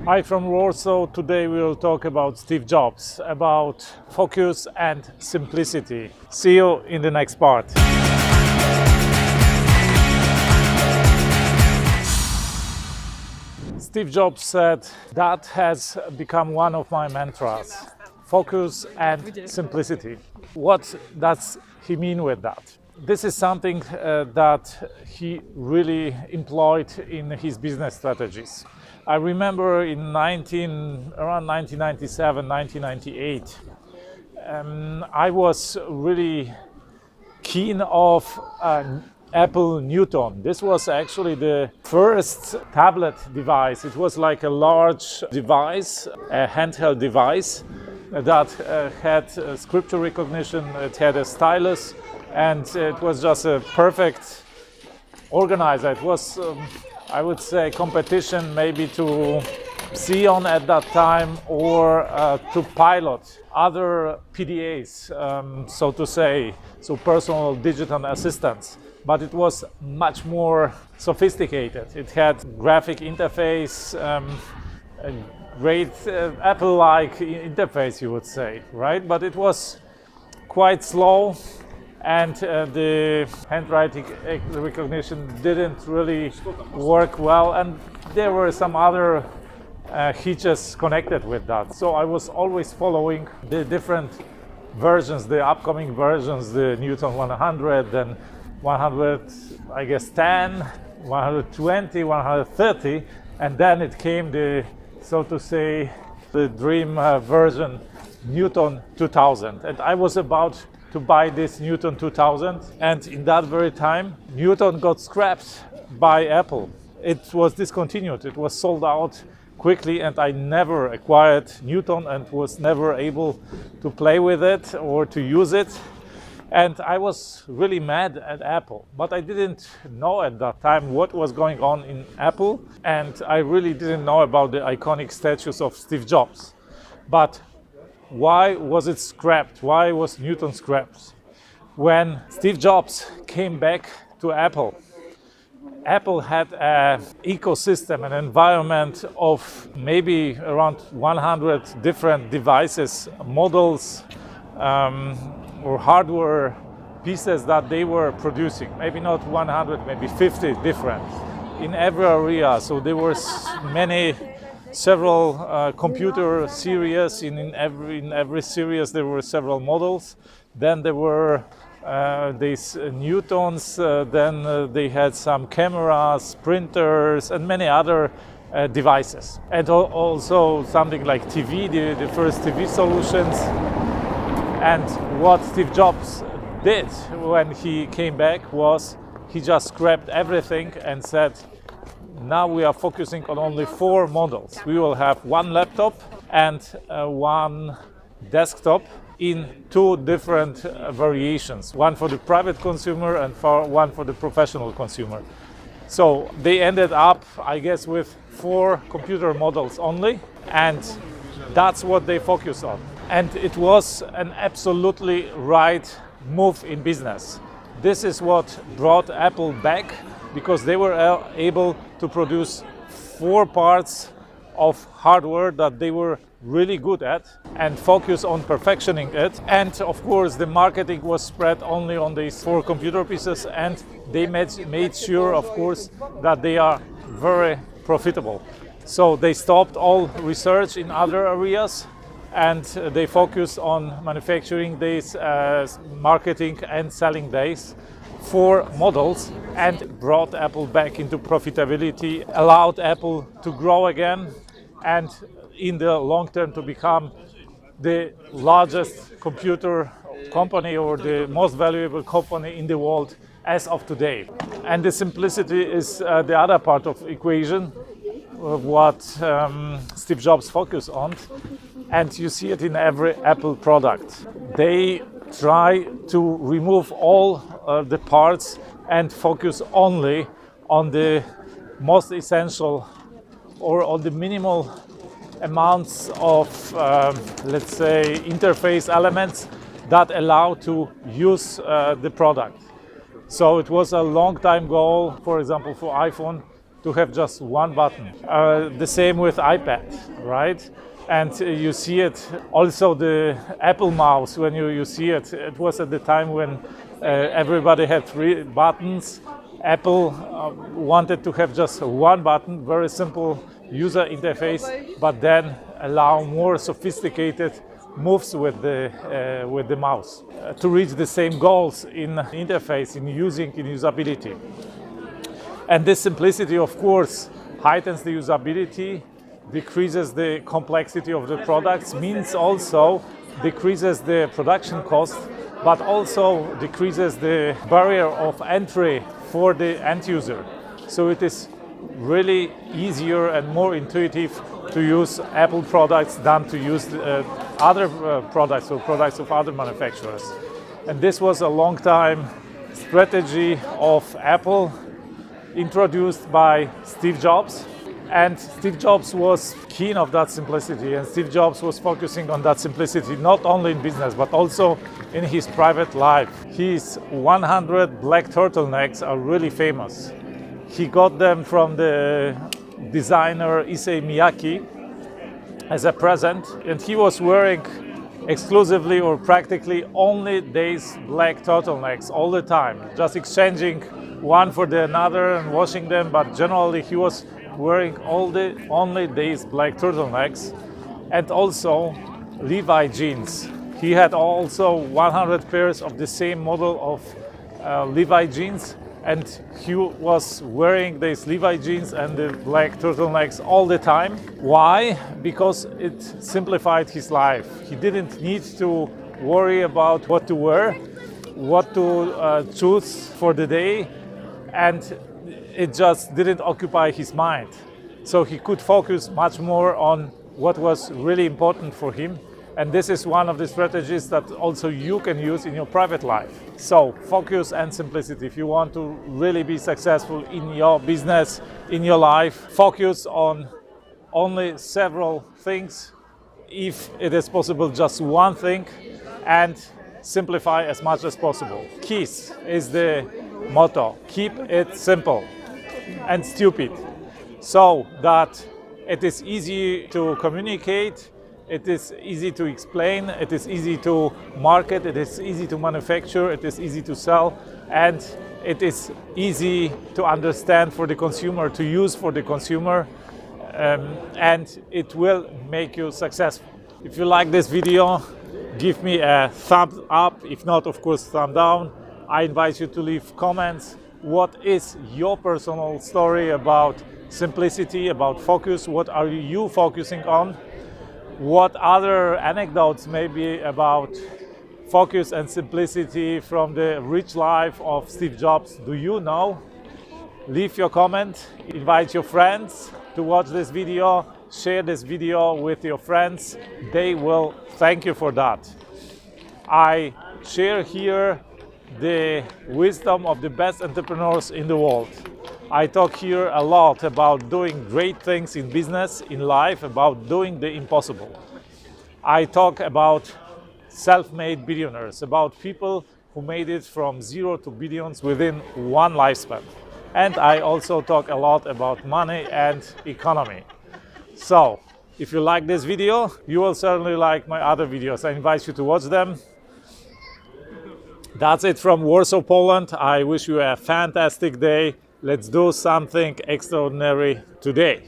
Hi from Warsaw. Today we will talk about Steve Jobs, about focus and simplicity. See you in the next part. Steve Jobs said that has become one of my mantras: focus and simplicity. What does he mean with that? This is something that he really employed in his business strategies. I remember around 1997, 1998, I was really keen of Apple Newton. This was actually the first tablet device. It was like a large device, a handheld device that had scripture recognition, it had a stylus, and it was just a perfect organizer. It was I would say competition maybe to Xeon at that time, or to Pilot, other PDAs, so to say, so personal digital assistants. But it was much more sophisticated. It had graphic interface, a great Apple-like interface, you would say, right? But it was quite slow, and the handwriting recognition didn't really work well, and there were some other hitches connected with that. So I was always following the different versions, the upcoming versions, the Newton 100, then 100, I guess 10, 120, 130, and then it came the, so to say, the dream version, Newton 2000. And I was about to buy this Newton 2000, and in that very time Newton got scrapped by Apple. It was discontinued, it was sold out quickly, and I never acquired Newton and was never able to play with it or to use it. And I was really mad at Apple, but I didn't know at that time what was going on in Apple, and I really didn't know about the iconic statues of Steve Jobs. But why was it scrapped? Why was Newton scrapped? When Steve Jobs came back to Apple, Apple had an ecosystem, an environment of maybe around 100 different devices, models, or hardware pieces that they were producing. Maybe not 100, maybe 50 different in every area. So there were several computer series. In every series there were several models. Then there were these Newtons. Then they had some cameras, printers, and many other devices. And also something like TV, the first TV solutions. And what Steve Jobs did when he came back was he just scrapped everything and said, now we are focusing on only 4 models. We will have one laptop and one desktop in 2 different variations, one for the private consumer and one for the professional consumer. So they ended up, I guess, with 4 computer models only, and that's what they focus on. And it was an absolutely right move in business. This is what brought Apple back, because they were able to produce 4 parts of hardware that they were really good at and focus on perfectioning it. And of course the marketing was spread only on these 4 computer pieces, and they made sure, of course, that they are very profitable. So they stopped all research in other areas, and they focused on manufacturing these, marketing and selling these 4 models, and brought Apple back into profitability, allowed Apple to grow again, and in the long term to become the largest computer company or the most valuable company in the world as of today. And the simplicity is the other part of the equation of what Steve Jobs focused on. And you see it in every Apple product. They try to remove all the parts and focus only on the most essential, or on the minimal amounts of, let's say, interface elements that allow to use the product. So it was a long time goal, for example, for iPhone, to have just one button. The same with iPad, right? And you see it also the Apple mouse, when you see it, it was at the time when everybody had 3 buttons. Apple wanted to have just one button, very simple user interface, but then allow more sophisticated moves with the mouse to reach the same goals in interface, in usability. And this simplicity, of course, heightens the usability, decreases the complexity of the products, means also decreases the production cost, but also decreases the barrier of entry for the end user. So it is really easier and more intuitive to use Apple products than to use other products or products of other manufacturers. And this was a long time strategy of Apple, introduced by Steve Jobs. And Steve Jobs was keen of that simplicity, and Steve Jobs was focusing on that simplicity not only in business but also in his private life. His 100 black turtlenecks are really famous. He got them from the designer Issey Miyake as a present, and he was wearing exclusively or practically only these black turtlenecks all the time, just exchanging one for the another and washing them, but generally he was wearing only these black turtlenecks. And also Levi jeans. He had also 100 pairs of the same model of Levi jeans, and he was wearing these Levi jeans and the black turtlenecks all the time. Why? Because it simplified his life. He didn't need to worry about what to wear, what to choose for the day, and it just didn't occupy his mind. So he could focus much more on what was really important for him. And this is one of the strategies that also you can use in your private life. So focus and simplicity. If you want to really be successful in your business, in your life, focus on only several things. If it is possible, just one thing, and simplify as much as possible. KISS is the motto. Keep it simple and stupid, so that it is easy to communicate, it is easy to explain, it is easy to market, it is easy to manufacture, it is easy to sell, and it is easy to understand for the consumer, to use for the consumer, and it will make you successful. If you like this video, give me a thumbs up. If not, of course, thumb down. I invite you to leave comments. What is your personal story about simplicity, about focus? What are you focusing on? What other anecdotes maybe about focus and simplicity from the rich life of Steve Jobs do you know? Leave your comment, invite your friends to watch this video, share this video with your friends. They will thank you for that. I share here the wisdom of the best entrepreneurs in the world. I talk here a lot about doing great things in business, in life, about doing the impossible. I talk about self-made billionaires, about people who made it from zero to billions within one lifespan. And I also talk a lot about money and economy. So, if you like this video, you will certainly like my other videos. I invite you to watch them. That's it from Warsaw, Poland. I wish you a fantastic day. Let's do something extraordinary today.